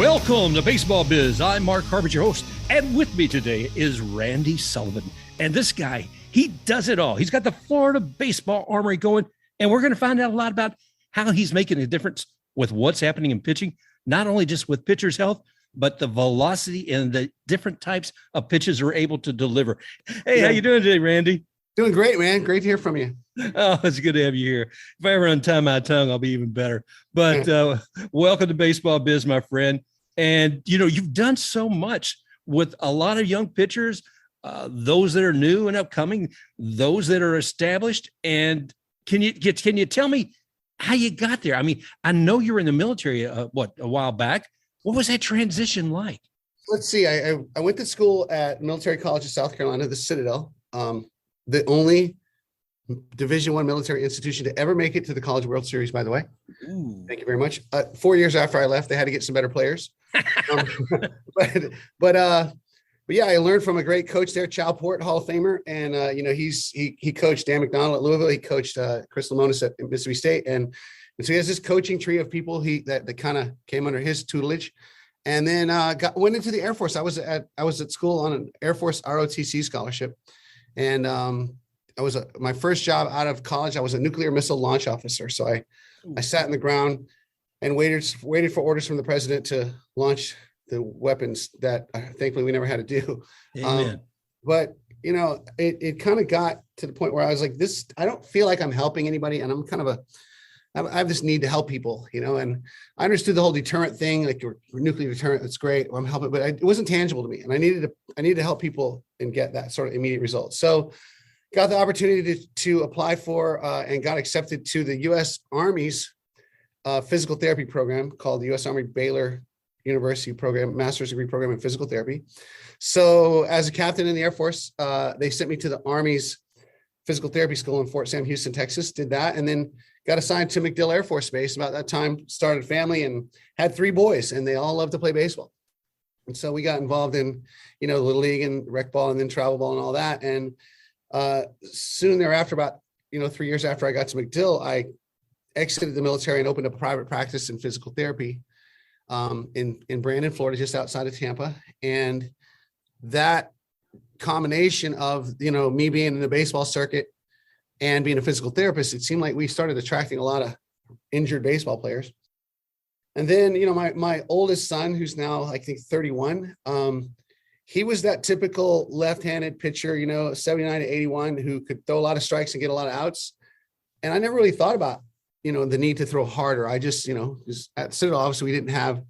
Welcome to Baseball Biz. I'm Mark Harvard, your host, and with me today is Randy Sullivan. And this guy, he does it all. He's got the Florida Baseball ARMory going, and we're going to find out a lot about how he's making a difference with what's happening in pitching, not only just with pitchers' health, but the velocity and the different types of pitches we're able to deliver. Hey, how you doing today, Randy? Doing great, man. Great to hear from you. Oh, it's good to have you here. If I ever untie my tongue, I'll be even better. But welcome to Baseball Biz, my friend. And, you know, you've done so much with a lot of young pitchers, those that are new and upcoming, those that are established. And can you tell me how you got there? I mean, I know you were in the military, a while back. What was that transition like? Let's see. I went to school at Military College of South Carolina, the Citadel, the only Division I military institution to ever make it to the College World Series, by the way. Ooh. Thank you very much. 4 years after I left, they had to get some better players. But yeah, I learned from a great coach there, Chow Port, Hall of Famer. And, he coached Dan McDonald at Louisville. He coached Chris Lamonis at Mississippi State. And so he has this coaching tree of people that kind of came under his tutelage. And then went into the Air Force. I was at school on an Air Force ROTC scholarship. And my first job out of college, I was a nuclear missile launch officer. So I sat in the ground and waited for orders from the president to launch the weapons that thankfully we never had to do. But you know, it kind of got to the point where I was like, I don't feel like I'm helping anybody. And I'm kind of I have this need to help people, you know, and I understood the whole deterrent thing, like your nuclear deterrent. That's great. I'm helping, but it wasn't tangible to me. And I needed to help people and get that sort of immediate result. So got the opportunity to apply for and got accepted to the U.S. Army's physical therapy program called the U.S. Army Baylor University program, master's degree program in physical therapy. So as a captain in the Air Force, they sent me to the Army's physical therapy school in Fort Sam Houston, Texas, did that. And then got assigned to MacDill Air Force Base. About that time, started a family and had 3 boys, and they all loved to play baseball. And so we got involved in, you know, Little League and rec ball and then travel ball and all that. And soon thereafter, about, 3 years after I got to MacDill, I exited the military and opened up a private practice in physical therapy in Brandon, Florida, just outside of Tampa. And that combination of, me being in the baseball circuit and being a physical therapist, it seemed like we started attracting a lot of injured baseball players. And then, my oldest son, who's now, I think, 31, he was that typical left-handed pitcher, 79 to 81, who could throw a lot of strikes and get a lot of outs. And I never really thought about, the need to throw harder. I just, at Citadel, obviously, we didn't have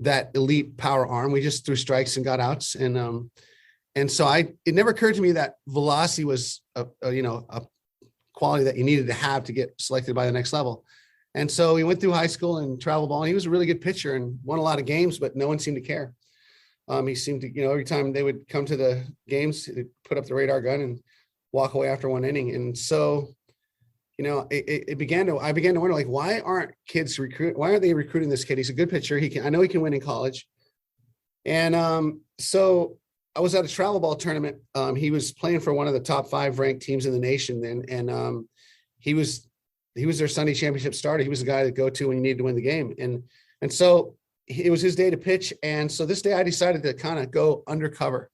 that elite power arm. We just threw strikes and got outs. And so it never occurred to me that velocity was a quality that you needed to have to get selected by the next level. And so we went through high school and travel ball, and he was a really good pitcher and won a lot of games, but no one seemed to care. He seemed to, every time they would come to the games, he'd put up the radar gun and walk away after one inning. And so, I began to wonder, like, why aren't they recruiting this kid? He's a good pitcher. I know he can win in college. And so I was at a travel ball tournament. He was playing for one of the top 5 ranked teams in the nation then. And he was their Sunday championship starter. He was the guy to go to when you needed to win the game. And so it was his day to pitch. And so this day I decided to kind of go undercover,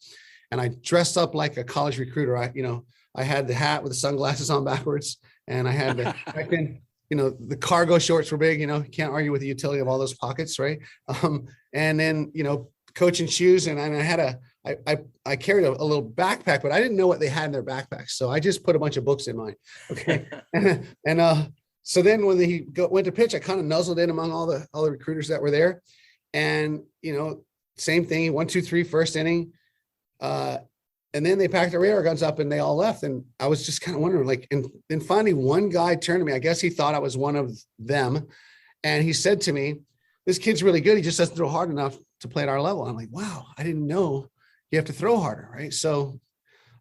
and I dressed up like a college recruiter. I had the hat with the sunglasses on backwards, and I had the cargo shorts were big, you can't argue with the utility of all those pockets. Right. And then, coaching shoes. And I carried a little backpack, but I didn't know what they had in their backpacks. So I just put a bunch of books in mine. Okay. and so then when he went to pitch, I kind of nuzzled in among all the recruiters that were there. And, same thing, 1, 2, 3, first inning. And then they packed their radar guns up and they all left. And I was just kind of wondering, and then finally one guy turned to me. I guess he thought I was one of them. And he said to me, "This kid's really good. He just doesn't throw hard enough to play at our level." I'm like, wow, I didn't know you have to throw harder. Right. So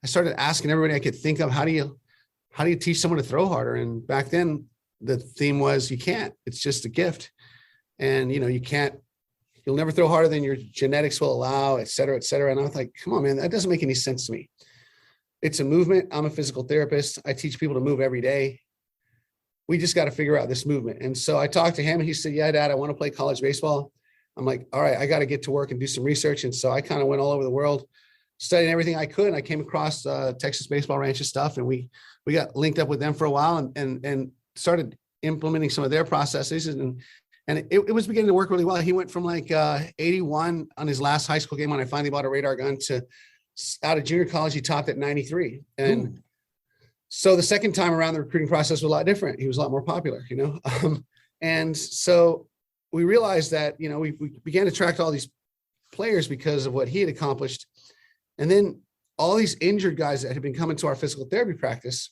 I started asking everybody I could think of, how do you teach someone to throw harder? And back then the theme was, you can't. It's just a gift. And, you'll never throw harder than your genetics will allow, et cetera, et cetera. And I was like, come on, man, that doesn't make any sense to me. It's a movement. I'm a physical therapist. I teach people to move every day. We just got to figure out this movement. And so I talked to him and he said, "Yeah, Dad, I want to play college baseball. I'm like, all right, I got to get to work and do some research. And so I kind of went all over the world, studying everything I could. And I came across Texas Baseball Ranch's stuff, and we got linked up with them for a while, and started implementing some of their processes. And it was beginning to work really well. He went from like 81 on his last high school game when I finally bought a radar gun to out of junior college, he topped at 93. And Ooh. So the second time around, the recruiting process was a lot different. He was a lot more popular, and so we realized that, we began to attract all these players because of what he had accomplished. And then all these injured guys that had been coming to our physical therapy practice,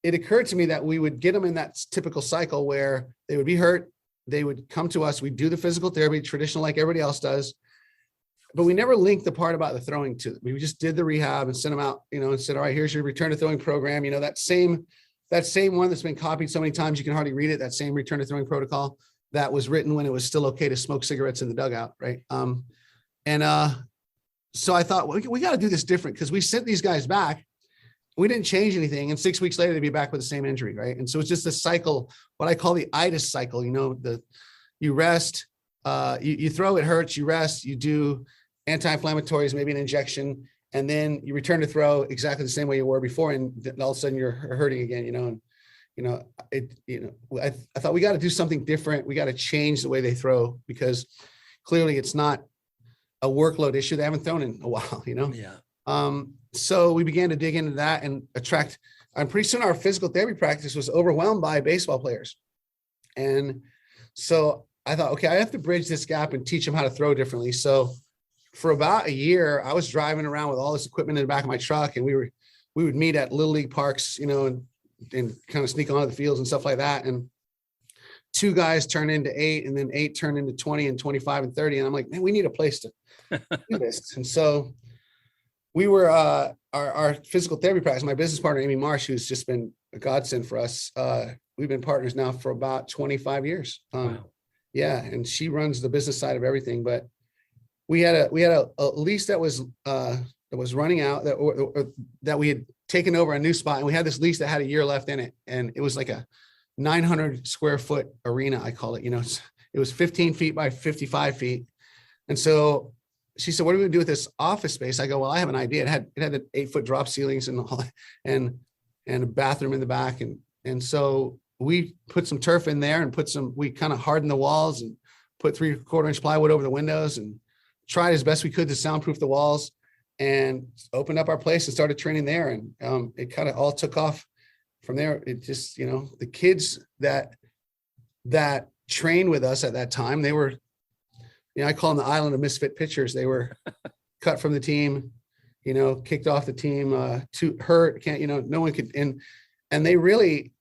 it occurred to me that we would get them in that typical cycle where they would be hurt. They would come to us. We'd do the physical therapy, traditional like everybody else does. But we never linked the part about the throwing to them. We just did the rehab and sent them out, and said, all right, here's your return to throwing program. That same one that's been copied so many times, you can hardly read it, that same return to throwing protocol that was written when it was still okay to smoke cigarettes in the dugout. Right. So I thought, well, we got to do this different, because we sent these guys back. We didn't change anything. And 6 weeks later, they'd be back with the same injury. Right. And so it's just a cycle, what I call the itis cycle. You rest, you throw, it hurts, you rest, you do anti-inflammatories, maybe an injection, and then you return to throw exactly the same way you were before. And all of a sudden you're hurting again, I thought we got to do something different. We got to change the way they throw, because clearly it's not a workload issue. They haven't thrown in a while, Yeah. So we began to dig into that and attract, and pretty soon our physical therapy practice was overwhelmed by baseball players. And so I thought, okay, I have to bridge this gap and teach them how to throw differently. So for about a year, I was driving around with all this equipment in the back of my truck, and we would meet at Little League parks, and kind of sneak onto the fields and stuff like that. And 2 guys turned into 8, and then 8 turned into 20 and 25 and 30. And I'm like, man, we need a place to do this. And so we were, our physical therapy practice, my business partner, Amy Marsh, who's just been a godsend for us. We've been partners now for about 25 years. Wow. Yeah. And she runs the business side of everything, but we had a lease that was running out, that we had taken over a new spot, and we had this lease that had a year left in it. And it was like a 900 square foot arena, I call it. It was 15 feet by 55 feet. And so she said, what are we gonna do with this office space? I go, well, I have an idea. It had an 8-foot drop ceilings and a bathroom in the back. And so we put some turf in there, and we kind of hardened the walls and put 3/4 inch plywood over the windows, and tried as best we could to soundproof the walls, and opened up our place and started training there. And it kind of all took off from there. It just, the kids that trained with us at that time, they were, I call them the island of misfit pitchers. They were cut from the team, kicked off the team, too hurt, no one could, and they really,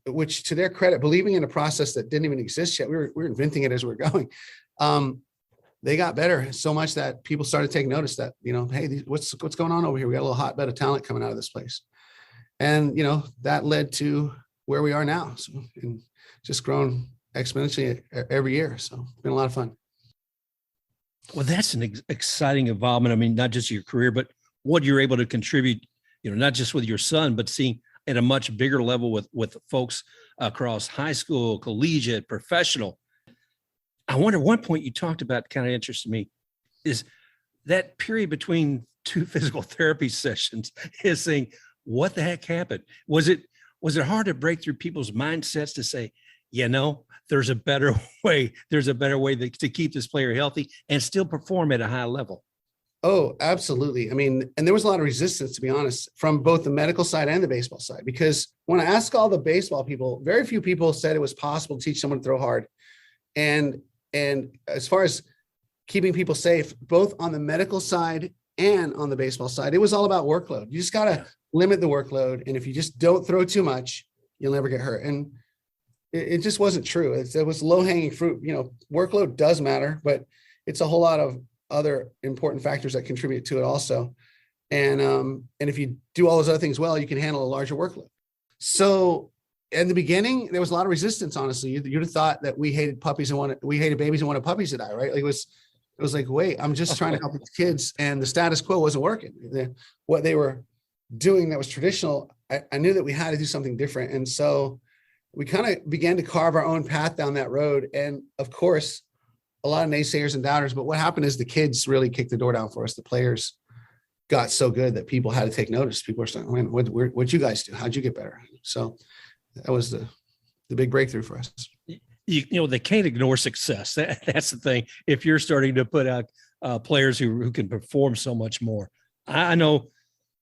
which to their credit, believing in a process that didn't even exist yet, we were inventing it as we were going. They got better so much that people started taking notice that, hey, what's going on over here? We got a little hotbed of talent coming out of this place. And, that led to where we are now. So, and just grown exponentially every year. So it's been a lot of fun. Well, that's an exciting involvement. I mean, not just your career, but what you're able to contribute, not just with your son, but seeing at a much bigger level with folks across high school, collegiate, professional. I wonder, one point you talked about kind of interested me is that period between 2 physical therapy sessions is saying, what the heck happened? Was it hard to break through people's mindsets to say, there's a better way. There's a better way to keep this player healthy and still perform at a high level? Oh, absolutely. I mean, and there was a lot of resistance, to be honest, from both the medical side and the baseball side, because when I asked all the baseball people, very few people said it was possible to teach someone to throw hard. And as far as keeping people safe, both on the medical side and on the baseball side, it was all about workload. You just got to limit the workload. And if you just don't throw too much, you'll never get hurt. And it just wasn't true. It was low hanging fruit. Workload does matter, but it's a whole lot of other important factors that contribute to it also. And if you do all those other things well, you can handle a larger workload. So in the beginning, there was a lot of resistance, honestly. You'd have thought that we hated babies and wanted puppies to die, right? Like it was like, wait, I'm just trying to help these kids, and the status quo wasn't working. What they were doing that was traditional, I knew that we had to do something different. And so we kind of began to carve our own path down that road. And of course, a lot of naysayers and doubters, but what happened is the kids really kicked the door down for us. The players got so good that people had to take notice. People were saying, "Man, what'd you guys do? How'd you get better?" So that was the big breakthrough for us. You know, they can't ignore success. That's the thing. If you're starting to put out players who can perform so much more. I know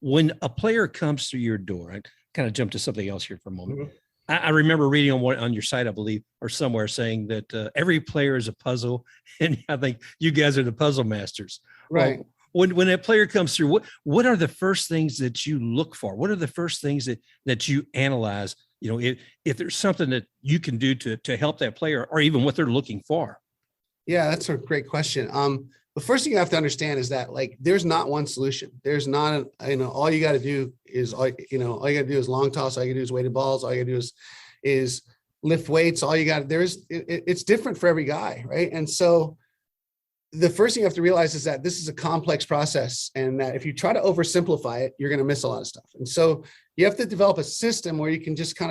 when a player comes through your door, I kind of jump to something else here for a moment. Mm-hmm. I remember reading on your site, I believe, or somewhere, saying that every player is a puzzle, and I think you guys are the puzzle masters. Right. When a player comes through, what are the first things that you look for? What are the first things that you analyze? You know, if there's something that you can do to help that player, or even what they're looking for. Yeah, that's a great question. The first thing you have to understand is that, like, there's not one solution. There's not, all you got to do is, all you got to do is long toss. All you got to do is weighted balls. All you got to do is lift weights. All you got, it's different for every guy. Right. And so the first thing you have to realize is that this is a complex process, and that if you try to oversimplify it, you're going to miss a lot of stuff. And so you have to develop a system where you can just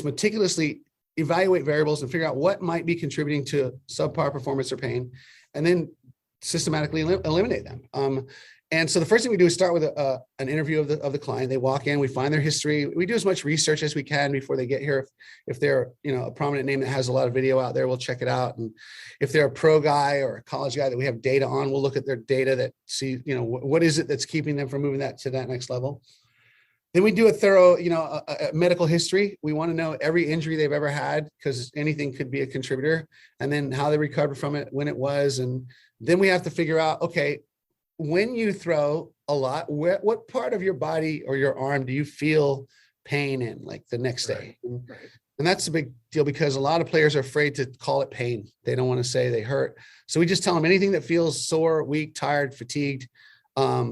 meticulously evaluate variables and figure out what might be contributing to subpar performance or pain, and then systematically eliminate them. And so the first thing we do is start with an interview of the client. They walk in, we find their history. We do as much research as we can before they get here. If they're, a prominent name that has a lot of video out there, we'll check it out. And if they're a pro guy or a college guy that we have data on, we'll look at their data that see, what is it that's keeping them from moving that to that next level. Then we do a thorough, a medical history. We want to know every injury they've ever had, because anything could be a contributor, and then how they recovered from it, when it was. And then we have to figure out, okay, when you throw a lot, what part of your body or your arm do you feel pain in, like the next day? Right. And that's a big deal, because a lot of players are afraid to call it pain. They don't want to say they hurt. So we just tell them anything that feels sore, weak, tired, fatigued,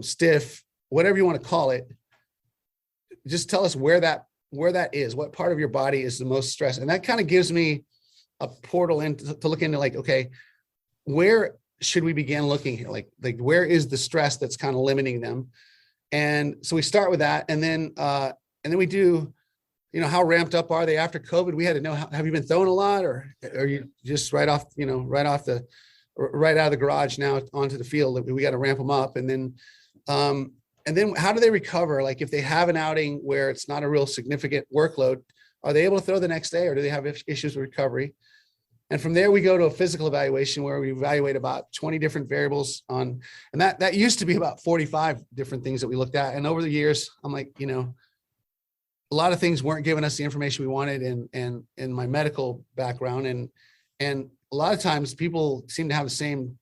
stiff, whatever you want to call it. Just tell us where that is, what part of your body is the most stressed. And that kind of gives me a portal in to look into, like, okay, where should we begin looking here? Like where is the stress that's kind of limiting them? And so we start with that. And then we do, how ramped up are they after COVID? We had to know, have you been throwing a lot, or are you just right out of the garage now onto the field? We got to ramp them up. And then how do they recover? Like, if they have an outing where it's not a real significant workload, are they able to throw the next day, or do they have issues with recovery? And from there, we go to a physical evaluation where we evaluate about 20 different variables and that used to be about 45 different things that we looked at. And over the years, I'm like, a lot of things weren't giving us the information we wanted in my medical background. And a lot of times people seem to have the same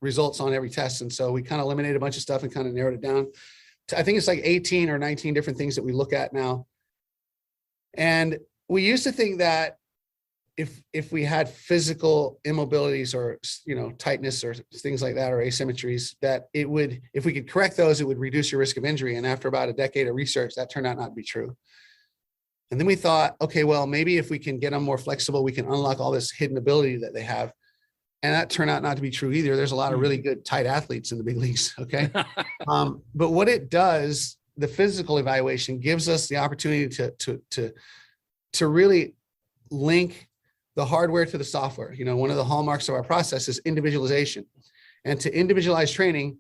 results on every test. And so we kind of eliminated a bunch of stuff and kind of narrowed it down to, I think it's like 18 or 19 different things that we look at now. And we used to think that if we had physical immobilities or, tightness or things like that, or asymmetries, that it would, if we could correct those, it would reduce your risk of injury. And after about a decade of research, that turned out not to be true. And then we thought, okay, well, maybe if we can get them more flexible, we can unlock all this hidden ability that they have. And that turned out not to be true either. There's a lot of really good tight athletes in the big leagues. Okay. But what it does, the physical evaluation gives us the opportunity to really link the hardware to the software. One of the hallmarks of our process is individualization. And to individualize training,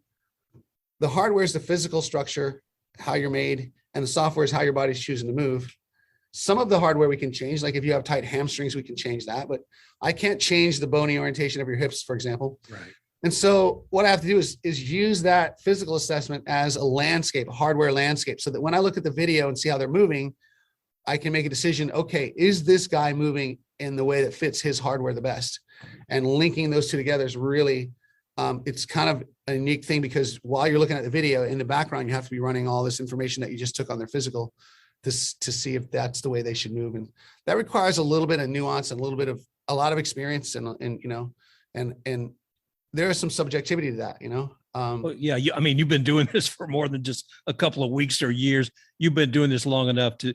the hardware is the physical structure, how you're made, and the software is how your body's choosing to move. Some of the hardware we can change, like if you have tight hamstrings, we can change that, but I can't change the bony orientation of your hips, for example. Right. And so what I have to do is use that physical assessment as a landscape, a hardware landscape, so that when I look at the video and see how they're moving, I can make a decision, okay, is this guy moving in the way that fits his hardware the best? And linking those two together is really, it's kind of a unique thing, because while you're looking at the video, in the background, you have to be running all this information that you just took on their physical to see if that's the way they should move. And that requires a little bit of nuance and a lot of experience. And there is some subjectivity to that, Well, yeah, you've been doing this for more than just a couple of weeks or years. You've been doing this long enough to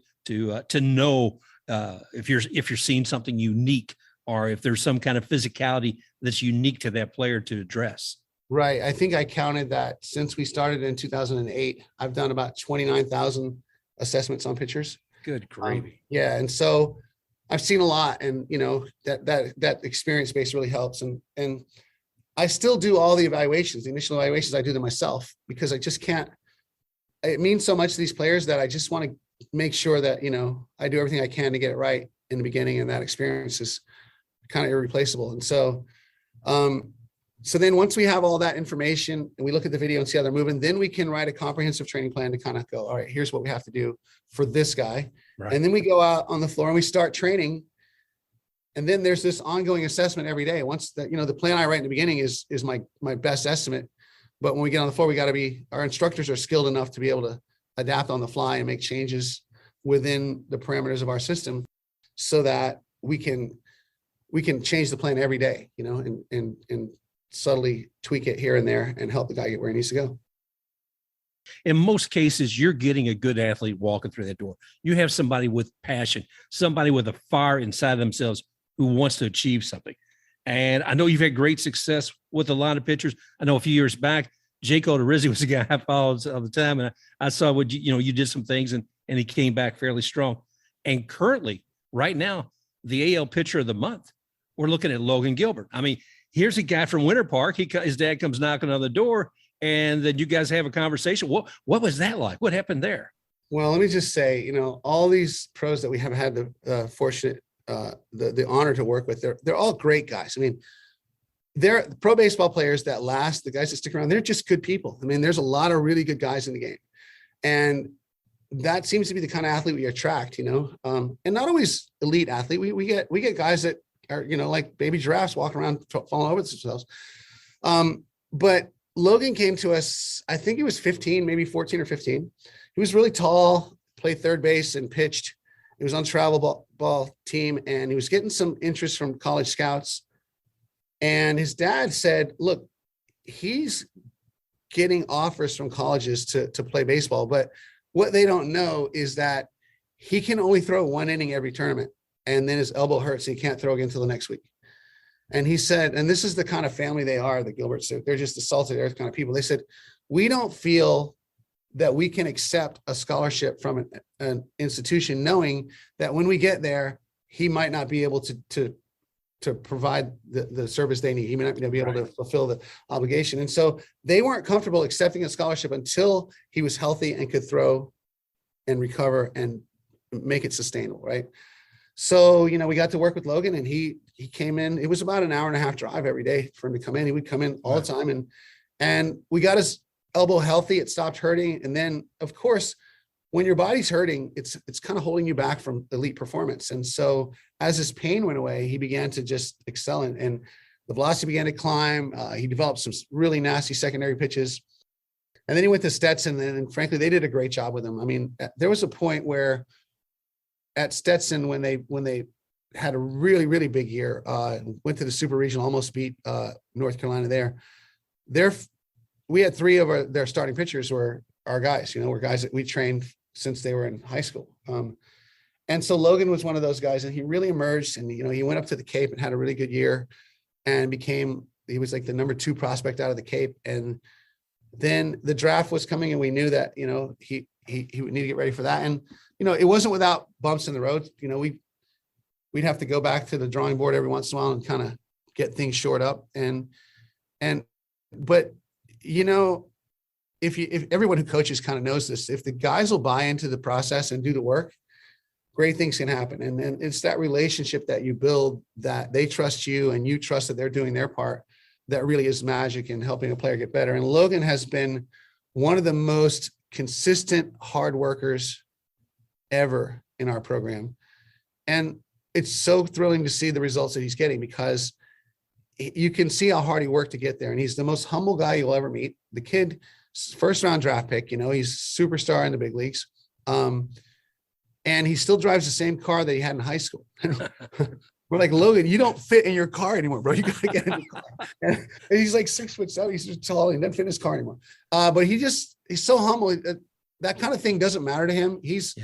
know if you're seeing something unique, or if there's some kind of physicality that's unique to that player to address. Right. I think I counted that since we started in 2008, I've done about 29,000 assessments on pitchers. Good gravy. Yeah. And so I've seen a lot, and that experience base really helps. And I still do all the evaluations, the initial evaluations. I do them myself because I just can't. It means so much to these players that I just want to make sure that I do everything I can to get it right in the beginning, and that experience is kind of irreplaceable. And so, so then once we have all that information and we look at the video and see how they're moving, then we can write a comprehensive training plan to kind of go, all right, here's what we have to do for this guy. Right. And then we go out on the floor and we start training. And then there's this ongoing assessment every day. Once that, the plan I write in the beginning is my best estimate. But when we get on the floor, our instructors are skilled enough to be able to adapt on the fly and make changes within the parameters of our system so that we can change the plan every day, and subtly tweak it here and there and help the guy get where he needs to go. In most cases, you're getting a good athlete walking through that door. You have somebody with passion, somebody with a fire inside themselves who wants to achieve something. And I know you've had great success with a lot of pitchers. I know a few years back, Jake Odorizzi was a guy I followed all the time. And I saw what you did some things and he came back fairly strong. And currently, right now, the AL pitcher of the month, we're looking at Logan Gilbert. I mean, here's a guy from Winter Park. His dad comes knocking on the door, and then you guys have a conversation. What was that like? What happened there? Well, let me just say, all these pros that we have had the honor to work with, they're all great guys. I mean, they're pro baseball players that last, the guys that stick around, they're just good people. I mean, there's a lot of really good guys in the game. And that seems to be the kind of athlete we attract, and not always elite athlete. We get guys that are, like baby giraffes walking around, falling over themselves. But Logan came to us, I think he was 15, maybe 14 or 15. He was really tall, played third base and pitched. He was on travel ball team, and he was getting some interest from college scouts. And his dad said, look, he's getting offers from colleges to play baseball, but what they don't know is that he can only throw one inning every tournament, and then his elbow hurts and he can't throw again until the next week. And he said, and this is the kind of family they are, the Gilberts, they're just the salted earth kind of people. They said, we don't feel that we can accept a scholarship from an institution knowing that when we get there, he might not be able to provide the service they need. He may not be able to fulfill the obligation. And so they weren't comfortable accepting a scholarship until he was healthy and could throw and recover and make it sustainable. Right. So, we got to work with Logan, and he came in. It was about an hour and a half drive every day for him to come in. He would come in all the time, and we got his elbow healthy. It stopped hurting. And then of course, when your body's hurting, it's kind of holding you back from elite performance. And so as his pain went away, he began to just excel, and the velocity began to climb. He developed some really nasty secondary pitches. And then he went to Stetson, and frankly, they did a great job with him. I mean, there was a point where at Stetson, when they had a really, really big year, went to the super regional, almost beat North Carolina there. We had three of their starting pitchers were our guys, were guys that we trained since they were in high school. And so Logan was one of those guys, and he really emerged, and, he went up to the Cape and had a really good year and he was like the number 2 prospect out of the Cape. And then the draft was coming, and we knew that, he would need to get ready for that. And, it wasn't without bumps in the road. We'd have to go back to the drawing board every once in a while and kind of get things shored up. But if everyone who coaches kind of knows this, if the guys will buy into the process and do the work, great things can happen. And it's that relationship that you build, that they trust you and you trust that they're doing their part, that really is magic in helping a player get better. And Logan has been one of the most consistent hard workers ever in our program. And it's so thrilling to see the results that he's getting, because you can see how hard he worked to get there. And he's the most humble guy you'll ever meet. The kid, first round draft pick, he's a superstar in the big leagues. And he still drives the same car that he had in high school. We're like, Logan, you don't fit in your car anymore, bro. You got to get in the car. And he's like 6'7". He's just tall. He doesn't fit in his car anymore. But he's so humble. That kind of thing doesn't matter to him. He's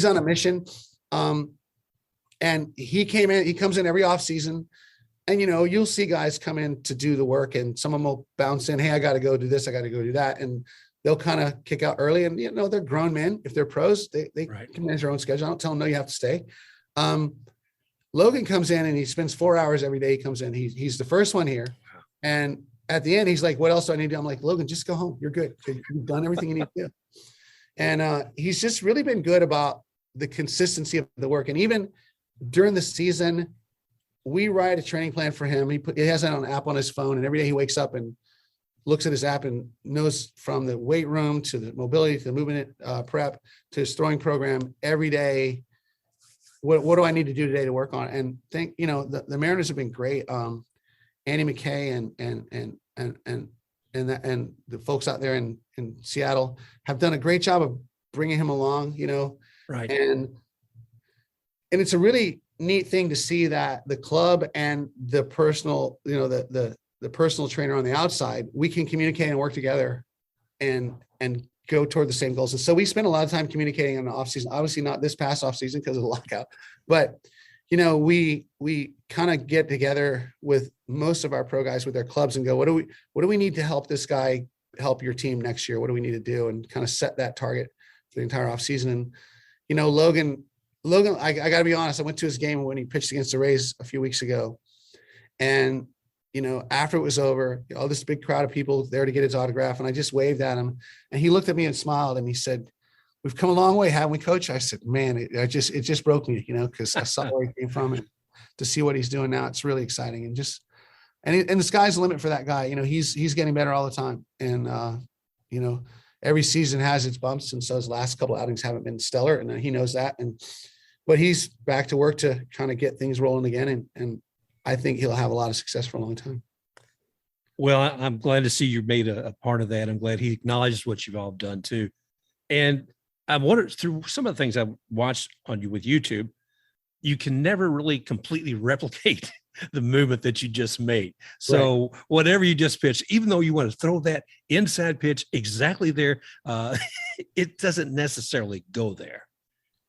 on a mission. And he comes in every off season, and, you'll see guys come in to do the work, and some of them will bounce in. Hey, I got to go do this. I got to go do that. And they'll kind of kick out early, and, they're grown men. If they're pros, they can manage their own schedule. I don't tell them, no, you have to stay. Logan comes in and he spends 4 hours every day. He comes in, he's the first one here. And at the end, he's like, what else do I need to do? I'm like, Logan, just go home. You're good. You've done everything you need to do. And he's just really been good about the consistency of the work. And even during the season, we write a training plan for him. He has an app on his phone, and every day he wakes up and looks at his app and knows from the weight room to the mobility to the movement prep to his throwing program every day. What do I need to do today to work on it? And the Mariners have been great. Andy McKay and the folks out there in Seattle have done a great job of bringing him along, Right. And it's a really neat thing to see that the club and the personal, the personal trainer on the outside, we can communicate and work together and go toward the same goals. And so we spent a lot of time communicating in the off season, obviously not this past off season because of the lockout, but we kind of get together with most of our pro guys with their clubs and go, what do we need to help this guy help your team next year? What do we need to do? And kind of set that target for the entire off season. And, Logan, I gotta be honest. I went to his game when he pitched against the Rays a few weeks ago. And, after it was over, all this big crowd of people there to get his autograph. And I just waved at him and he looked at me and smiled and he said, we've come a long way, haven't we, Coach? I said, man, it just broke me, because I saw where he came from and to see what he's doing now, it's really exciting. And the sky's the limit for that guy. He's getting better all the time. And, every season has its bumps. And so his last couple of outings haven't been stellar. And he knows that. But he's back to work to kind of get things rolling again. And I think he'll have a lot of success for a long time. Well, I'm glad to see you made a part of that. I'm glad he acknowledges what you've all done too. And I wondered, through some of the things I've watched on you with YouTube, you can never really completely replicate the movement that you just made. So right. Whatever you just pitched, even though you want to throw that inside pitch exactly there, it doesn't necessarily go there.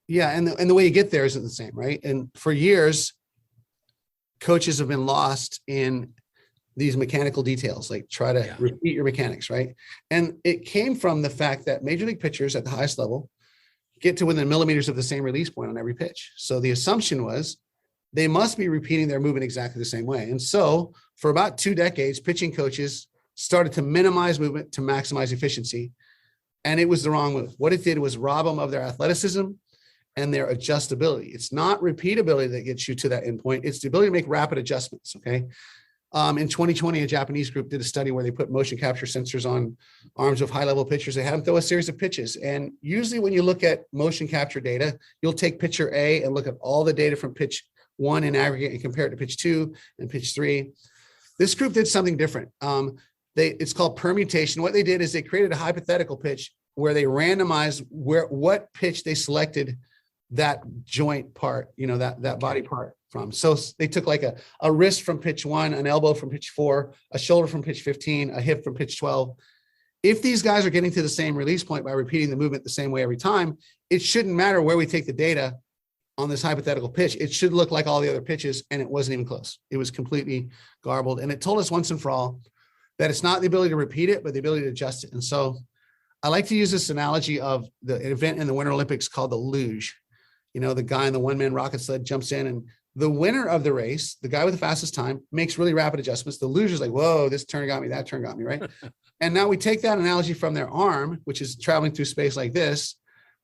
Yeah. And the way you get there isn't the same, right? And for years, coaches have been lost in these mechanical details, like try to repeat your mechanics, right? And it came from the fact that major league pitchers at the highest level get to within millimeters of the same release point on every pitch. So the assumption was they must be repeating their movement exactly the same way. And so for about 2 decades, pitching coaches started to minimize movement to maximize efficiency. And it was the wrong move. What it did was rob them of their athleticism and their adjustability. It's not repeatability that gets you to that endpoint. It's the ability to make rapid adjustments, okay? In 2020, a Japanese group did a study where they put motion capture sensors on arms of high-level pitchers. They had them throw a series of pitches. And usually when you look at motion capture data, you'll take pitcher A and look at all the data from pitch 1 in aggregate and compare it to pitch 2 and pitch 3. This group did something different. It's called permutation. What they did is they created a hypothetical pitch where they randomized what pitch they selected that joint part, that body part from. So they took like a wrist from pitch 1, an elbow from pitch 4, a shoulder from pitch 15, a hip from pitch 12. If these guys are getting to the same release point by repeating the movement the same way every time, it shouldn't matter where we take the data on this hypothetical pitch. It should look like all the other pitches, and it wasn't even close. It was completely garbled. And it told us once and for all that it's not the ability to repeat it, but the ability to adjust it. And so I like to use this analogy of the event in the Winter Olympics called the luge. The guy in the one-man rocket sled jumps in, and the winner of the race, the guy with the fastest time, makes really rapid adjustments. The loser's like, whoa, this turn got me, that turn got me, right? And now we take that analogy from their arm, which is traveling through space like this,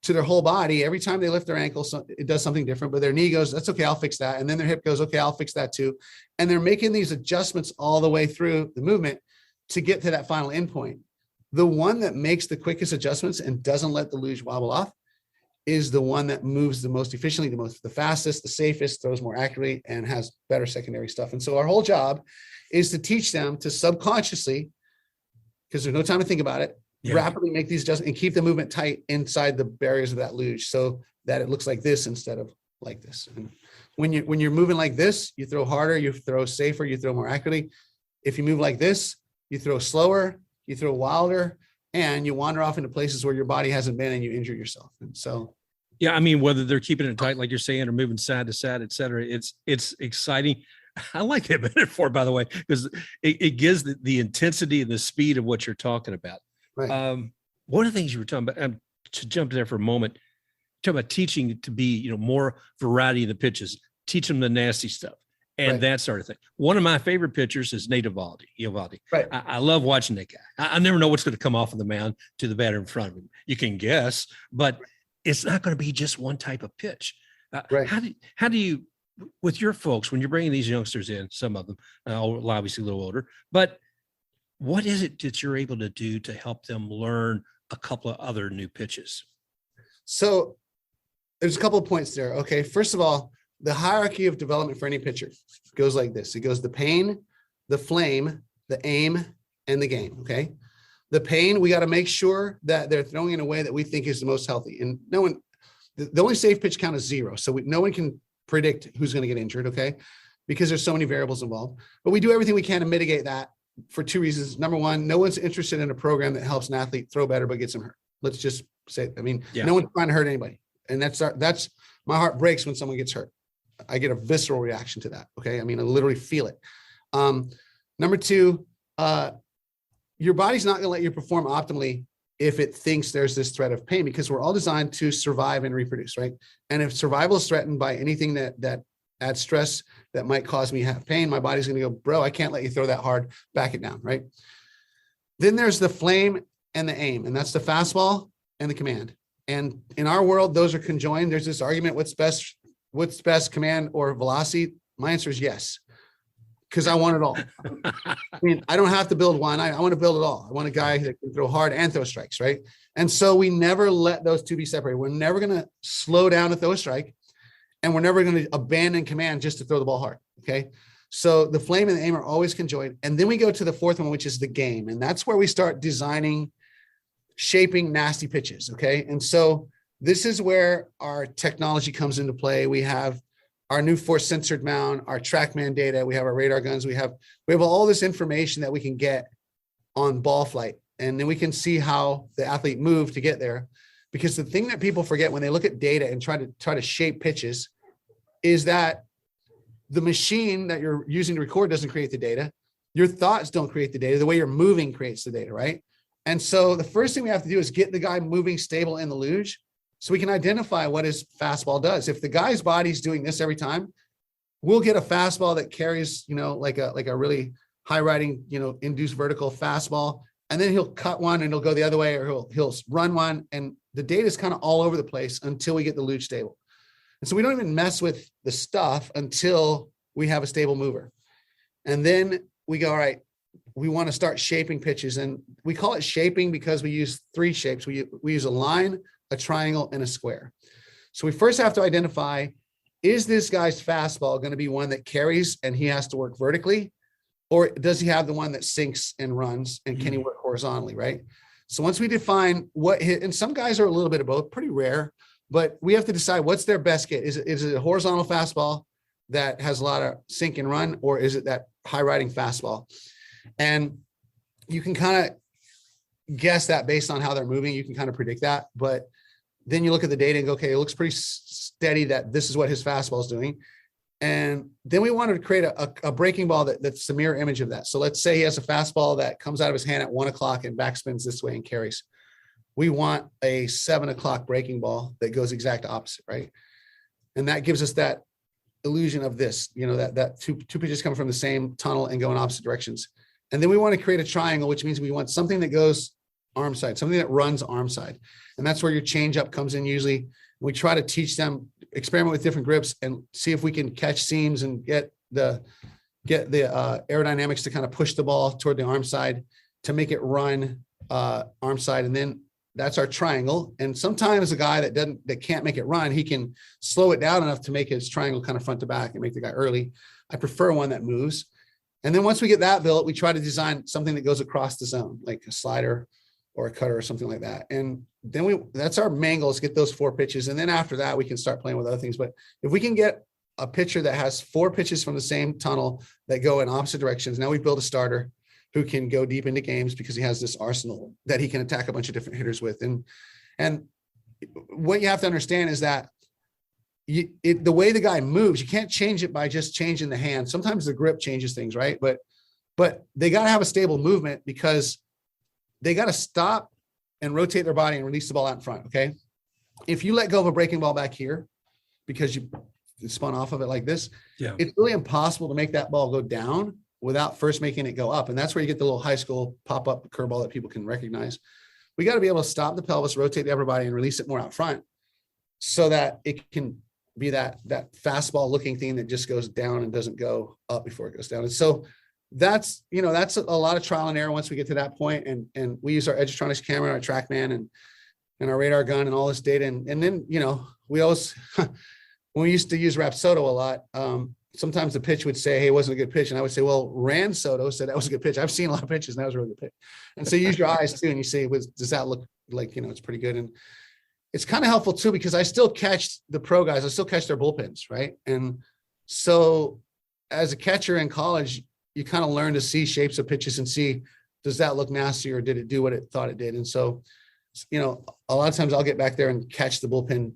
to their whole body. Every time they lift their ankle, it does something different, but their knee goes, that's okay, I'll fix that. And then their hip goes, okay, I'll fix that too. And they're making these adjustments all the way through the movement to get to that final endpoint. The one that makes the quickest adjustments and doesn't let the luge wobble off is the one that moves the most efficiently, the fastest, the safest, throws more accurately, and has better secondary stuff. And so our whole job is to teach them to subconsciously, because there's no time to think about it, rapidly make these adjustments and keep the movement tight inside the barriers of that luge so that it looks like this instead of like this. And when you're moving like this, you throw harder, you throw safer, you throw more accurately. If you move like this, you throw slower, you throw wilder, and you wander off into places where your body hasn't been and you injure yourself. And so, yeah, I mean, whether they're keeping it tight, like you're saying, or moving side to side, et cetera, it's exciting. I like that metaphor, by the way, because it gives the intensity and the speed of what you're talking about. Right. One of the things you were talking about, to jump there for a moment, talk about teaching to be, more variety of the pitches, teach them the nasty stuff and that sort of thing. One of my favorite pitchers is Nate Eovaldi. Right. I love watching that guy. I never know what's going to come off of the mound to the batter in front of him. You can guess, but it's not going to be just one type of pitch. Right. How do you, with your folks, when you're bringing these youngsters in, some of them obviously a little older, but what is it that you're able to do to help them learn a couple of other new pitches? So there's a couple of points there. Okay. First of all, the hierarchy of development for any pitcher goes like this. It goes the pain, the flame, the aim, and the game. Okay. The pain, we got to make sure that they're throwing in a way that we think is the most healthy. And the only safe pitch count is 0. So no one can predict who's going to get injured. Okay. Because there's so many variables involved, but we do everything we can to mitigate that for 2 reasons. Number one, no one's interested in a program that helps an athlete throw better, but gets them hurt. Let's just say, no one's trying to hurt anybody. And that's my heart breaks when someone gets hurt. I get a visceral reaction to that. Okay. I literally feel it. Number two, your body's not going to let you perform optimally if it thinks there's this threat of pain, because we're all designed to survive and reproduce, right? And if survival is threatened by anything that adds stress that might cause me to have pain, my body's going to go, bro, I can't let you throw that hard, back it down, right? Then there's the flame and the aim, and that's the fastball and the command. And in our world, those are conjoined. There's this argument, what's best, command or velocity? My answer is yes, because I want it all. I don't have to build one. I want to build it all. I want a guy that can throw hard and throw strikes, right? And so we never let those two be separated. We're never going to slow down to throw a strike, and we're never going to abandon command just to throw the ball hard, okay? So the flame and the aim are always conjoined. And then we go to the fourth one, which is the game. And that's where we start designing, shaping nasty pitches, okay? And so this is where our technology comes into play. We have our new force sensored mound, our TrackMan data, we have our radar guns, we have all this information that we can get on ball flight. And then we can see how the athlete moved to get there. Because the thing that people forget when they look at data and try to shape pitches is that the machine that you're using to record doesn't create the data. Your thoughts don't create the data. The way you're moving creates the data, right? And so the first thing we have to do is get the guy moving stable in the luge so we can identify what his fastball does. If the guy's body's doing this every time, we'll get a fastball that carries, like a really high riding, induced vertical fastball. And then he'll cut one and he'll go the other way, or he'll run one. And the data is kind of all over the place until we get the luge stable. And so we don't even mess with the stuff until we have a stable mover. And then we go, all right, we want to start shaping pitches. And we call it shaping because we use 3 shapes. We use a line, a triangle, and a square. So we first have to identify, is this guy's fastball going to be one that carries and he has to work vertically? Or does he have the one that sinks and runs, and can he work horizontally, right? So once we define and some guys are a little bit of both, pretty rare, but we have to decide what's their best get. Is it a horizontal fastball that has a lot of sink and run, or is it that high riding fastball? And you can kind of guess that based on how they're moving. You can kind of predict that, but then you look at the data and go, okay, it looks pretty steady that this is what his fastball is doing. And then we wanted to create a breaking ball that's the mirror image of that. So let's say he has a fastball that comes out of his hand at 1 o'clock and backspins this way and carries. We want a 7 o'clock breaking ball that goes exact opposite, right? And that gives us that illusion of this, that two pitches come from the same tunnel and go in opposite directions. And then we want to create a triangle, which means we want something that goes arm side, something that runs arm side. And that's where your changeup comes in usually. We try to teach them, experiment with different grips and see if we can catch seams and get the aerodynamics to kind of push the ball toward the arm side to make it run arm side. And then that's our triangle. And sometimes a guy that can't make it run, he can slow it down enough to make his triangle kind of front to back and make the guy early. I prefer one that moves. And then once we get that built, we try to design something that goes across the zone, like a slider or a cutter or something like that. And then that's our main goal, is get those 4 pitches. And then after that, we can start playing with other things. But if we can get a pitcher that has 4 pitches from the same tunnel that go in opposite directions, now we've built a starter who can go deep into games because he has this arsenal that he can attack a bunch of different hitters with. And what you have to understand is that the way the guy moves, you can't change it by just changing the hand. Sometimes the grip changes things, right? But they got to have a stable movement because they got to stop and rotate their body and release the ball out in front, okay? If you let go of a breaking ball back here because you spun off of it like this. Yeah. It's really impossible to make that ball go down without first making it go up. And that's where you get the little high school pop-up curveball that people can recognize. We got to be able to stop the pelvis, rotate the upper body, and release it more out front so that it can be that fastball looking thing that just goes down and doesn't go up before it goes down. And so that's a lot of trial and error once we get to that point. And we use our Edgertronics camera, our TrackMan, and our radar gun and all this data. And then, we always, when we used to use Rapsodo a lot, sometimes the pitch would say, hey, it wasn't a good pitch. And I would say, well, Rand Soto said that was a good pitch. I've seen a lot of pitches and that was a really good pitch. And so you use your eyes too. And you say, does that look like, it's pretty good? And it's kind of helpful too, because I still catch the pro guys. I still catch their bullpens. Right. And so as a catcher in college, you kind of learn to see shapes of pitches and see, does that look nasty or did it do what it thought it did? And so, a lot of times I'll get back there and catch the bullpen,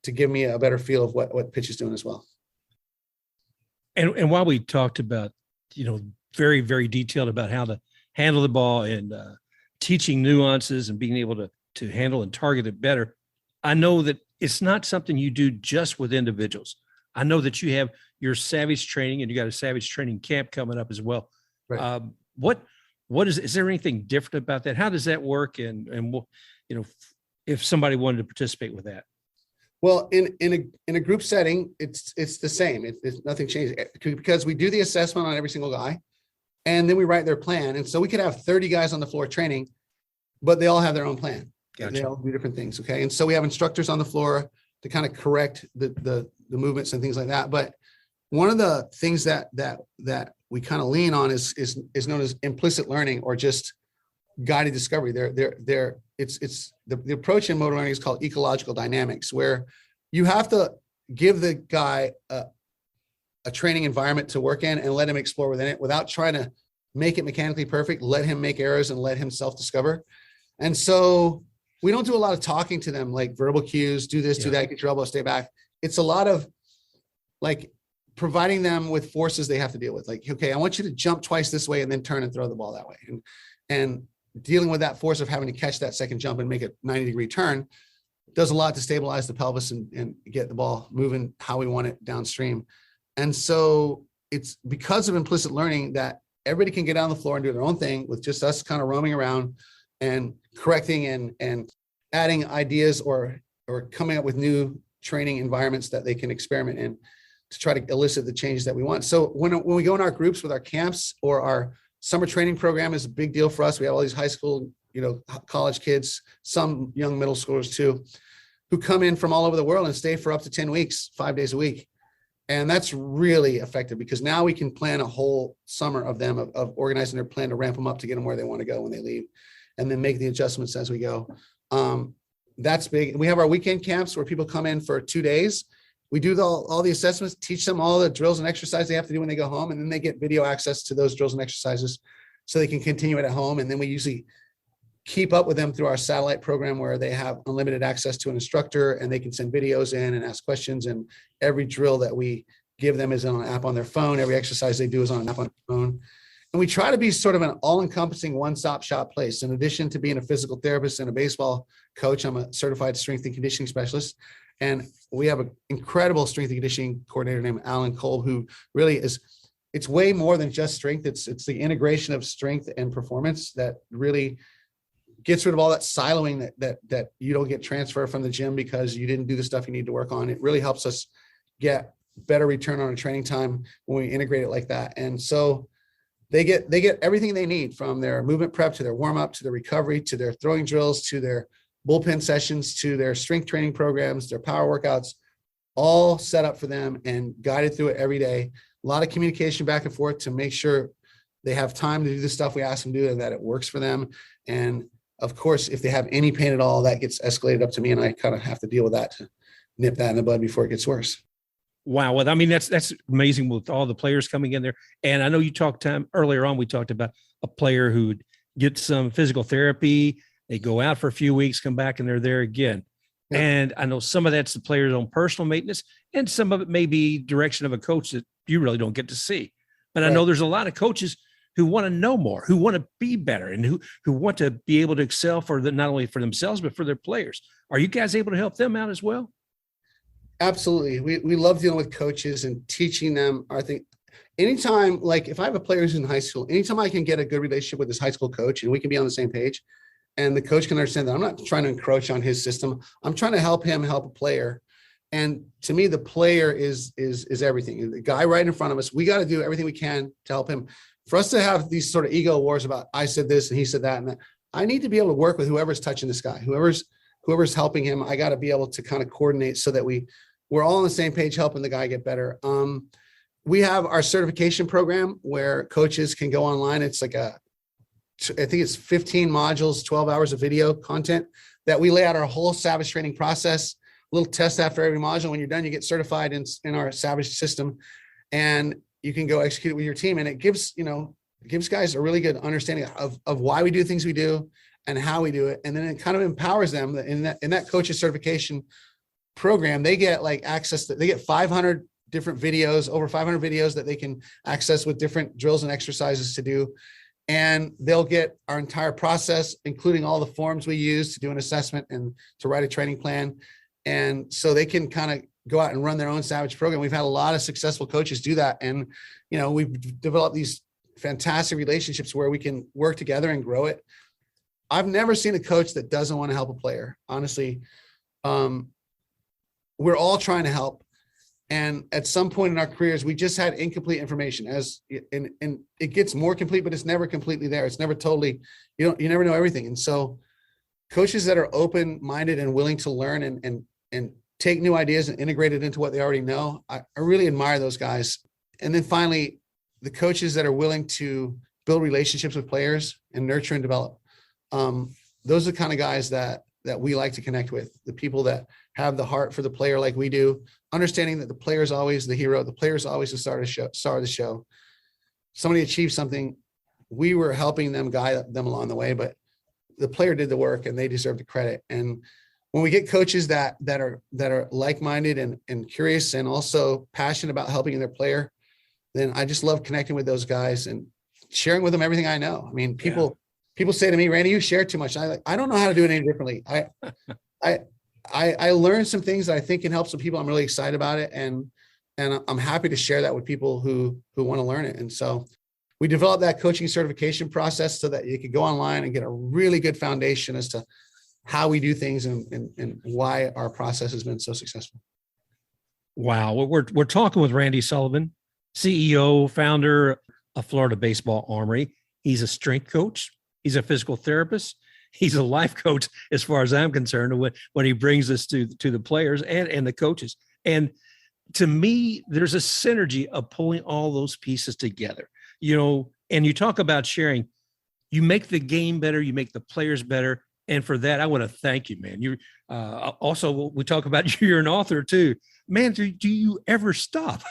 to give me a better feel of what pitch is doing as well. And while we talked about, very, very detailed about how to handle the ball and teaching nuances and being able to handle and target it better, I know that it's not something you do just with individuals. I know that you have your Savage training and you got a Savage training camp coming up as well. Right. What is there anything different about that? How does that work? And if somebody wanted to participate with that? Well, in a group setting, it's the same. It's nothing changed because we do the assessment on every single guy, and then we write their plan. And so we could have 30 guys on the floor training, but they all have their own plan. Gotcha. They all do different things. Okay, and so we have instructors on the floor to kind of correct the movements and things like that. But one of the things that we kind of lean on is known as implicit learning or just guided discovery. It's the approach in motor learning is called ecological dynamics, where you have to give the guy a training environment to work in and let him explore within it without trying to make it mechanically perfect. Let him make errors and let him self-discover. And so we don't do a lot of talking to them, like verbal cues, do this, do that, get your elbow, stay back. It's a lot of like providing them with forces they have to deal with. Like, okay, I want you to jump twice this way and then turn and throw the ball that way. And dealing with that force of having to catch that second jump and make a 90-degree turn does a lot to stabilize the pelvis and get the ball moving how we want it downstream. And so it's because of implicit learning that everybody can get on the floor and do their own thing with just us kind of roaming around and correcting and adding ideas or coming up with new training environments that they can experiment in to try to elicit the changes that we want. So when we go in our groups with our camps or our summer training program is a big deal for us. We have all these high school, college kids, some young middle schoolers too, who come in from all over the world and stay for up to 10 weeks, 5 days a week. And that's really effective because now we can plan a whole summer of them, of organizing their plan to ramp them up to get them where they want to go when they leave, and then make the adjustments as we go. That's big. We have our weekend camps where people come in for 2 days. We do all the assessments, teach them all the drills and exercises they have to do when they go home, and then they get video access to those drills and exercises so they can continue it at home. And then we usually keep up with them through our satellite program where they have unlimited access to an instructor and they can send videos in and ask questions. And every drill that we give them is on an app on their phone. Every exercise they do is on an app on their phone. And we try to be sort of an all-encompassing one-stop shop place. In addition to being a physical therapist and a baseball coach, I'm a certified strength and conditioning specialist. And we have an incredible strength and conditioning coordinator named Alan Kolb, who really it's way more than just strength. It's the integration of strength and performance that really gets rid of all that siloing that you don't get transfer from the gym because you didn't do the stuff you need to work on. It really helps us get better return on our training time when we integrate it like that. And so they get everything they need, from their movement prep to their warm up, to their recovery, to their throwing drills, to their bullpen sessions, to their strength training programs, their power workouts, all set up for them and guided through it every day. A lot of communication back and forth to make sure they have time to do the stuff we ask them to do and that it works for them. And of course, if they have any pain at all, that gets escalated up to me and I kind of have to deal with that to nip that in the bud before it gets worse. Wow. Well, I mean, that's amazing with all the players coming in there. And I know you talked earlier on, we talked about a player who would get some physical therapy. They go out for a few weeks, come back, and they're there again. Yeah. And I know some of that's the player's own personal maintenance, and some of it may be direction of a coach that you really don't get to see. But right. I know there's a lot of coaches who want to know more, who want to be better, and who want to be able to excel not only for themselves, but for their players. Are you guys able to help them out as well? Absolutely. We love dealing with coaches and teaching them our thing. Anytime, like if I have a player who's in high school, anytime I can get a good relationship with his high school coach and we can be on the same page and the coach can understand that I'm not trying to encroach on his system. I'm trying to help him help a player. And to me, the player is everything. The guy right in front of us, we got to do everything we can to help him. For us to have these sort of ego wars about I said this and he said that and that, I need to be able to work with whoever's touching this guy, whoever's helping him. I got to be able to kind of coordinate so that we're all on the same page, helping the guy get better. We have our certification program where coaches can go online. It's like I think it's 15 modules, 12 hours of video content that we lay out our whole Savage training process, little test after every module. When you're done, you get certified in our Savage system and you can go execute it with your team. And it gives guys a really good understanding of why we do things we do and how we do it. And then it kind of empowers them in that coach's certification program. They get like access they get 500 different videos, over 500 videos that they can access with different drills and exercises to do. And they'll get our entire process, including all the forms we use to do an assessment and to write a training plan. And so they can kind of go out and run their own Savage program. We've had a lot of successful coaches do that. And, we've developed these fantastic relationships where we can work together and grow it. I've never seen a coach that doesn't want to help a player. Honestly, we're all trying to help. And at some point in our careers, we just had incomplete information and it gets more complete, but it's never completely there. It's never totally, you never know everything. And so coaches that are open-minded and willing to learn and take new ideas and integrate it into what they already know, I really admire those guys. And then finally, the coaches that are willing to build relationships with players and nurture and develop. Those are the kind of guys that we like to connect with, the people that have the heart for the player like we do, understanding that the player is always the hero. The player is always the star of the show. Somebody achieved something. We were helping them, guide them along the way, but the player did the work and they deserve the credit. And when we get coaches that are like-minded and curious and also passionate about helping their player, then I just love connecting with those guys and sharing with them everything I know. I mean, people say to me, Randy, you share too much. I don't know how to do it any differently. I learned some things that I think can help some people. I'm really excited about it. And I'm happy to share that with people who want to learn it. And so we developed that coaching certification process so that you could go online and get a really good foundation as to how we do things and why our process has been so successful. Wow. We're talking with Randy Sullivan, CEO, founder of Florida Baseball ARMory. He's a strength coach. He's a physical therapist. He's a life coach, as far as I'm concerned, when he brings us to the players and the coaches. And to me, there's a synergy of pulling all those pieces together, and you talk about sharing. You make the game better. You make the players better. And for that, I want to thank you, man. You also, we talk about you're an author too. Man, do you ever stop?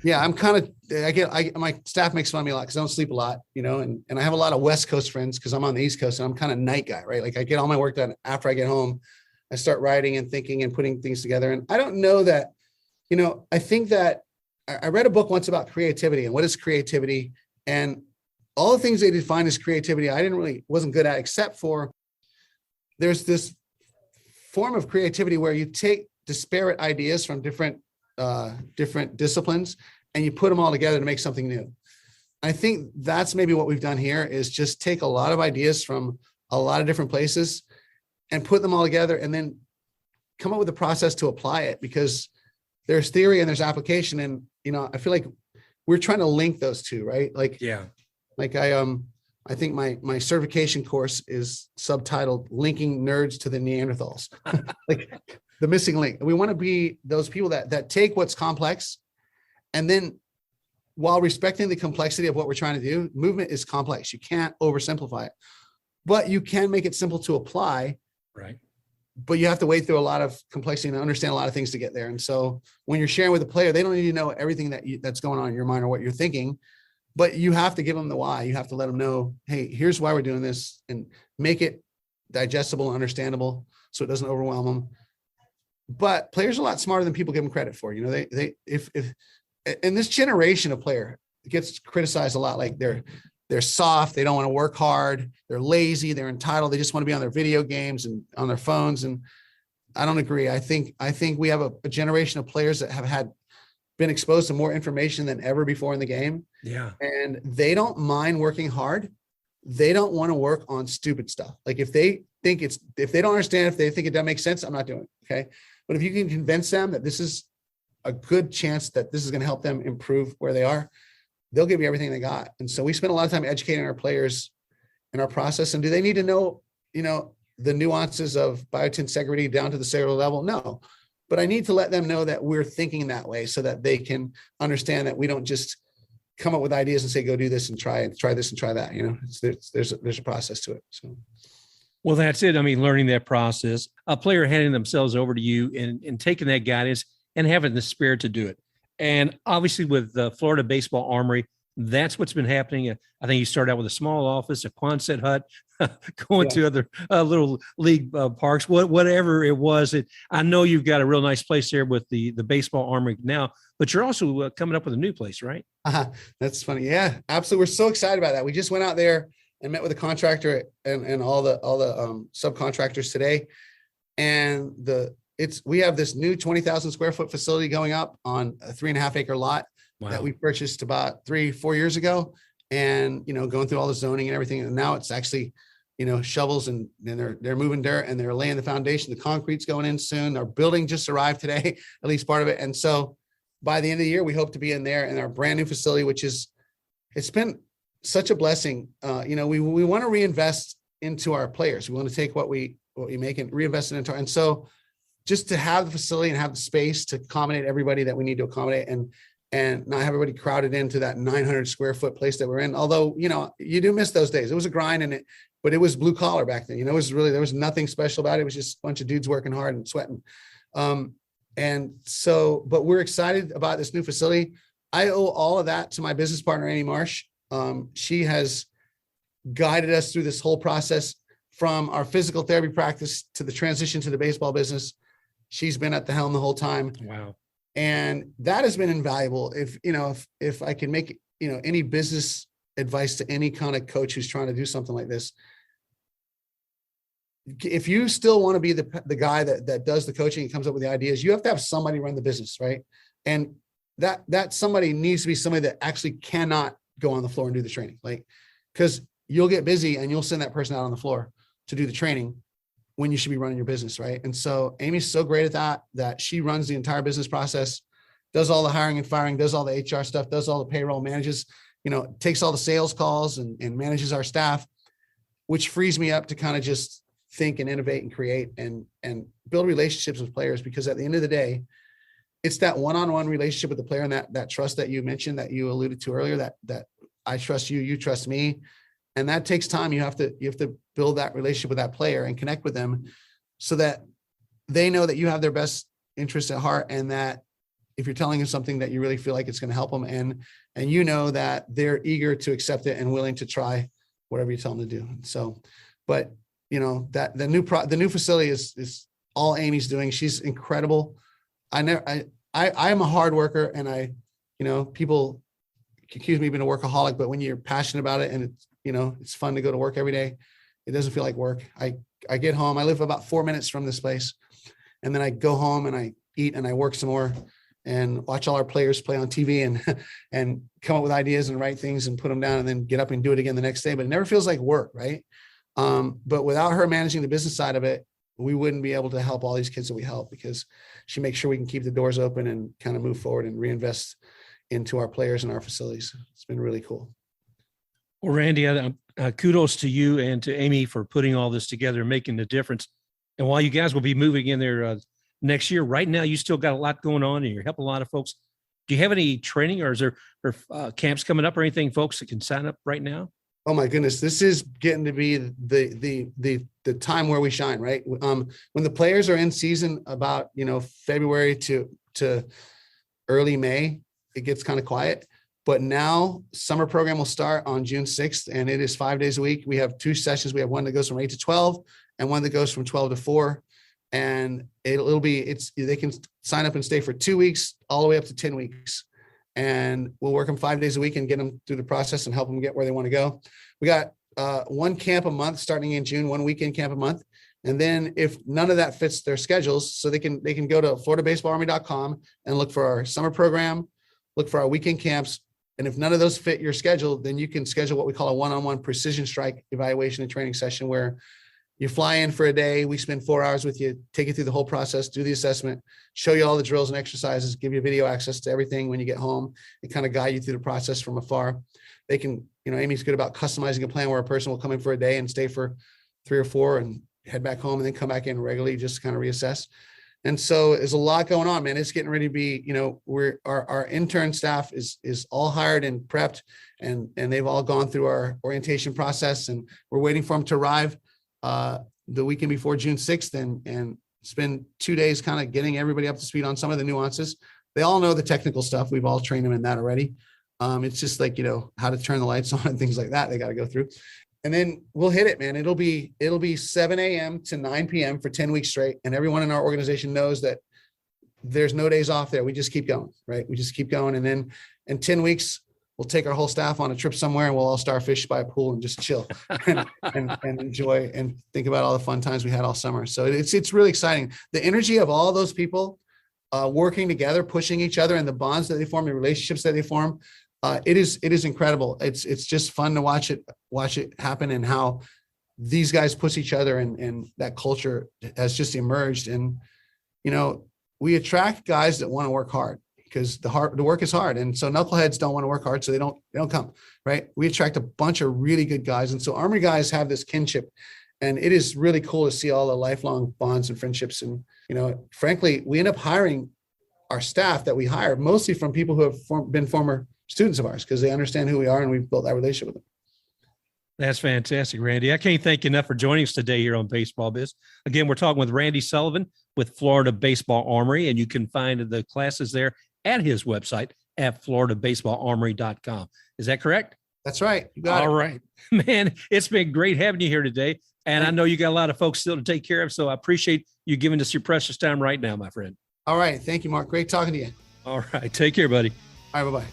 Yeah, I'm kind of, my staff makes fun of me a lot because I don't sleep a lot, and I have a lot of West Coast friends because I'm on the East Coast and I'm kind of night guy, right? Like I get all my work done after I get home. I start writing and thinking and putting things together. And I don't know that, I think that I read a book once about creativity and what is creativity, and all the things they define as creativity, wasn't good at, except for there's this form of creativity where you take disparate ideas from different disciplines and you put them all together to make something new. I think that's maybe what we've done here is just take a lot of ideas from a lot of different places and put them all together and then come up with a process to apply it, because there's theory and there's application. And, I feel like we're trying to link those two, right? Like, yeah. Like I think my certification course is subtitled "Linking Nerds to the Neanderthals," like the missing link. We want to be those people that take what's complex, and then while respecting the complexity of what we're trying to do, movement is complex. You can't oversimplify it, but you can make it simple to apply. Right. But you have to wade through a lot of complexity and understand a lot of things to get there. And so when you're sharing with a player, they don't need to know everything that's going on in your mind or what you're thinking. But you have to give them the why. You have to let them know, hey, here's why we're doing this, and make it digestible and understandable so it doesn't overwhelm them. But players are a lot smarter than people give them credit for. If in this generation of player, it gets criticized a lot. Like they're soft, they don't want to work hard, they're lazy, they're entitled, they just want to be on their video games and on their phones. And I don't agree. I think we have a generation of players that have been exposed to more information than ever before in the game. Yeah. And they don't mind working hard. They don't want to work on stupid stuff. Like if they don't understand, if they think it doesn't make sense, I'm not doing it. Okay. But if you can convince them that this is a good chance that this is going to help them improve where they are, they'll give you everything they got. And so we spend a lot of time educating our players in our process. And do they need to know, the nuances of biotensegrity down to the cellular level? No, but I need to let them know that we're thinking that way so that they can understand that we don't just come up with ideas and say, go do this and try this and try that. There's a process to it. So. Well, that's it. I mean, learning that process, a player handing themselves over to you and taking that guidance and having the spirit to do it. And obviously with the Florida Baseball ARMory, that's what's been happening. I think you started out with a small office, a Quonset hut, going to other little league parks, whatever it was. I know you've got a real nice place there with the Baseball ARMory now, but you're also coming up with a new place, right? That's funny. Yeah, absolutely. We're so excited about that. We just went out there and met with a contractor and all the subcontractors today. And we have this new 20,000 square foot facility going up on a 3.5 acre lot. Wow. That we purchased about 3-4 years ago, and going through all the zoning and everything. And now it's actually, shovels and they're moving dirt and they're laying the foundation. The concrete's going in soon. Our building just arrived today, at least part of it. And so by the end of the year, we hope to be in there in our brand new facility, it's been such a blessing. We want to reinvest into our players. We want to take what we make and reinvest it into. And so just to have the facility and have the space to accommodate everybody that we need to accommodate and not have everybody crowded into that 900 square foot place that we're in. Although, you do miss those days. It was a grind but it was blue collar back then. There was nothing special about it. It was just a bunch of dudes working hard and sweating. And so, but we're excited about this new facility. I owe all of that to my business partner, Amy Marsh. She has guided us through this whole process from our physical therapy practice to the transition to the baseball business. She's been at the helm the whole time. Wow. And that has been invaluable. If I can make, any business advice to any kind of coach who's trying to do something like this, if you still want to be the guy that does the coaching and comes up with the ideas, you have to have somebody run the business, right? And that somebody needs to be somebody that actually cannot go on the floor and do the training, because you'll get busy and you'll send that person out on the floor to do the training when you should be running your business, right? And so Amy's so great at that she runs the entire business process, does all the hiring and firing, does all the HR stuff, does all the payroll, manages, takes all the sales calls and manages our staff, which frees me up to kind of just think and innovate and create and build relationships with players. Because at the end of the day, it's that one-on-one relationship with the player and that trust that you mentioned, that you alluded to earlier, that I trust you, you trust me. And that takes time. You have to build that relationship with that player and connect with them so that they know that you have their best interests at heart, and that if you're telling them something that you really feel like it's going to help them, and that they're eager to accept it and willing to try whatever you tell them to do. So, but that the new facility is all Amy's doing. She's incredible. I'm a hard worker, and people accuse me of being a workaholic, but when you're passionate about it and it's fun to go to work every day, it doesn't feel like work. I get home, I live about 4 minutes from this place, and then I go home and I eat and I work some more and watch all our players play on TV and come up with ideas and write things and put them down and then get up and do it again the next day. But it never feels like work, right? But without her managing the business side of it, we wouldn't be able to help all these kids that we help, because she makes sure we can keep the doors open and kind of move forward and reinvest into our players and our facilities. It's been really cool. Well, Randy, kudos to you and to Amy for putting all this together and making the difference. And while you guys will be moving in there next year, right now you still got a lot going on and you're helping a lot of folks. Do you have any training, or is there camps coming up or anything, folks that can sign up right now? Oh my goodness, this is getting to be the time where we shine, right? When the players are in season, about February to early May, it gets kind of quiet. But now summer program will start on June 6th, and it is 5 days a week. We have 2 sessions. We have one that goes from 8 to 12 and one that goes from 12 to 4. And they can sign up and stay for 2 weeks all the way up to 10 weeks. And we'll work them 5 days a week and get them through the process and help them get where they want to go. We got one camp a month starting in June, one weekend camp a month. And then if none of that fits their schedules, so they can go to floridabaseballarmy.com and look for our summer program, look for our weekend camps. And if none of those fit your schedule, then you can schedule what we call a one-on-one precision strike evaluation and training session, where you fly in for a day. We spend 4 hours with you, take you through the whole process, do the assessment, show you all the drills and exercises, give you video access to everything when you get home, and kind of guide you through the process from afar. They can, Amy's good about customizing a plan where a person will come in for a day and stay for 3 or 4 and head back home and then come back in regularly just to kind of reassess. And so there's a lot going on, man. It's getting ready to be, our intern staff is all hired and prepped, and they've all gone through our orientation process, and we're waiting for them to arrive the weekend before June 6th and spend 2 days kind of getting everybody up to speed on some of the nuances. They all know the technical stuff. We've all trained them in that already. It's just like, how to turn the lights on and things like that they got to go through. And then we'll hit it, man. It'll be 7 a.m. to 9 p.m. for 10 weeks straight. And everyone in our organization knows that there's no days off there. We just keep going, right? We just keep going. And then in 10 weeks, we'll take our whole staff on a trip somewhere, and we'll all starfish by a pool and just chill and enjoy and think about all the fun times we had all summer. So it's really exciting. The energy of all those people working together, pushing each other, and the bonds that they form, the relationships that they form, it is incredible. It's just fun to watch it happen, and how these guys push each other, and that culture has just emerged. And, we attract guys that want to work hard, because the work is hard. And so knuckleheads don't want to work hard, so they don't come, right? We attract a bunch of really good guys. And so ARMory guys have this kinship, and it is really cool to see all the lifelong bonds and friendships. And, frankly, we end up hiring our staff that we hire mostly from people who have been former students of ours, because they understand who we are, and we've built that relationship with them. That's fantastic, Randy. I can't thank you enough for joining us today here on Baseball Biz. Again, we're talking with Randy Sullivan with Florida Baseball Armory, and you can find the classes there at his website at floridabaseballarmory.com. Is that correct? That's right. You got All right, man. It's been great having you here today. And I know you got a lot of folks still to take care of, so I appreciate you giving us your precious time right now, my friend. All right. Thank you, Mark. Great talking to you. All right. Take care, buddy. All right. Bye-bye.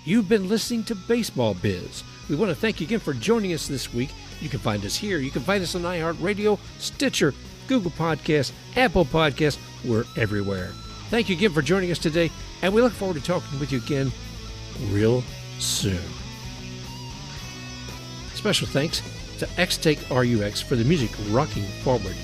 You've been listening to Baseball Biz. We want to thank you again for joining us this week. You can find us here. You can find us on iHeartRadio, Stitcher, Google Podcasts, Apple Podcasts. We're everywhere. Thank you again for joining us today, and we look forward to talking with you again real soon. Special thanks to X-Take RUX for the music Rocking Forward.